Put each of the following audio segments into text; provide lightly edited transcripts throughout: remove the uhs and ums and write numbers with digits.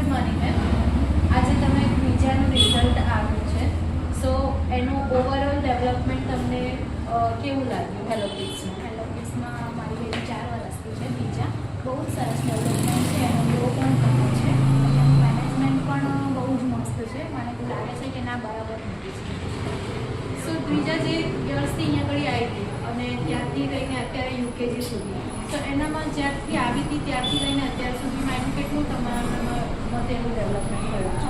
Good morning ma'am. આજે તમે બીજાનું રિઝલ્ટ આવ્યું છે, સો એનું ઓવરઓલ ડેવલપમેન્ટ તમને કેવું લાગ્યું હેલો કિડ્સમાં? હેલો કિડ્સમાં મારી બેબી 4 વર્ષની છે. બીજા બહુ જ સરસ ડેવલપમેન્ટ છે, એનો ગ્રો પણ ગમે છે, એનું મેનેજમેન્ટ પણ બહુ જ મસ્ત છે. મને તો લાગે છે કે ના બરાબર નથી છે. સો બીજા જે યર્સથી અહીંયા આગળ આવી હતી અને ત્યારથી લઈને અત્યારે યુકેજી સુધી, તો એનામાં જ્યારથી આવી હતી ત્યારથી લઈને અત્યાર સુધીમાં એનું કેટલું તમારા મતે એનું ડેવલપમેન્ટ થયું છે?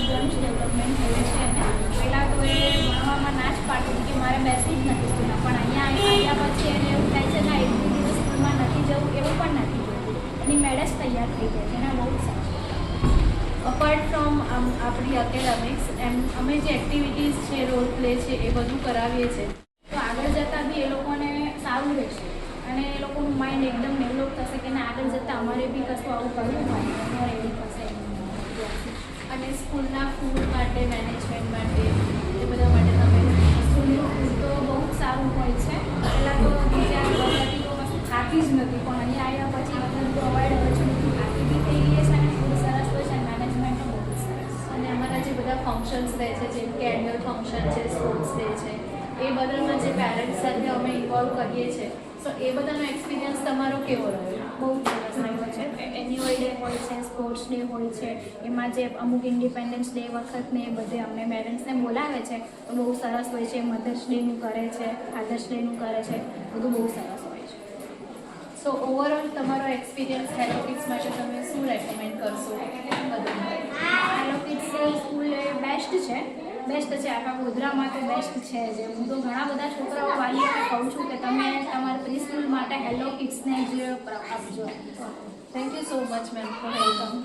ઘણું જ ડેવલપમેન્ટ થયું છે. અને પહેલાં તો એ ભણવામાં ના જ પાડતી કે મારે બેસવું જ નથી સ્કૂલમાં, પણ અહીંયા આવ્યા પછી એને એવું થાય છે ના એક દિવસ સ્કૂલમાં નથી જવું એવું પણ નથી જોયું. એની મેળે જ તૈયાર થઈ જાય છે અને બહુ જ સારું. અપાર્ટ ફ્રોમ આપણી એકેડેમિક્સ અમે જે એક્ટિવિટીઝ છે, રોલ પ્લે છે, એ બધું કરાવીએ છીએ, તો આગળ જતાં બી એ લોકોને સારું રહેશે અને એ લોકોનું માઇન્ડ એકદમ ડેવલપ થશે કે ના આગળ જતાં અમારે બી કશું આવું કરવું હોય તો રેડી થશે. અને સ્કૂલના ફૂડ માટે, મેનેજમેન્ટ માટે, એ બધા માટે તમે સ્કૂલનું ફૂડ તો બહુ જ સારું હોય છે. પહેલાં તો બીજા વખતથી તો કશું ખાતી જ નથી, પણ અહીંયા આવ્યા પછી બધું પ્રોવાઈડ હોય છે, બધું ખાતી બી થઈ ગઈ છે અને ફૂડ સરસ હોય છે અને મેનેજમેન્ટ પણ બહુ જ સરસ. અને અમારા જે બધા ફંક્શન્સ રહે છે, જેમ કે એન્યુઅલ ફંક્શન છે, સ્પોર્ટ્સ ડે છે, એ બધામાં જે પેરેન્ટ્સ સાથે અમે ઇન્વોલ્વ કરીએ છીએ, સો એ બધાનો એક્સપિરિયન્સ તમારો કેવો રહ્યો? બહુ જ સરસ રહ્યો છે. એન્યુઅલ ડે હોય છે, સ્પોર્ટ્સ ડે હોય છે, એમાં જે અમુક ઇન્ડિપેન્ડન્સ ડે વખતને એ બધે અમને પેરેન્ટ્સને બોલાવે છે તો બહુ સરસ હોય છે. મધર્સ ડેનું કરે છે, ફાધર્સ ડેનું કરે છે, બધું બહુ સરસ હોય છે. સો ઓવરઓલ તમારો એક્સપિરિયન્સ હેલો કિડ્સ માટે તમે શું રેકમેન્ડ કરશો બધાને? હેલો કિડ્સ સ્કૂલ એ બેસ્ટ છે. આખા ગોધરામાં તો બેસ્ટ છે જ. હું તો ઘણા બધા છોકરાઓ વાલીઓને કહું છું કે તમે તમારા પ્રી સ્કૂલ માટે હેલો કિડ્સને જ આપજો. Thank you so much ma'am for welcome.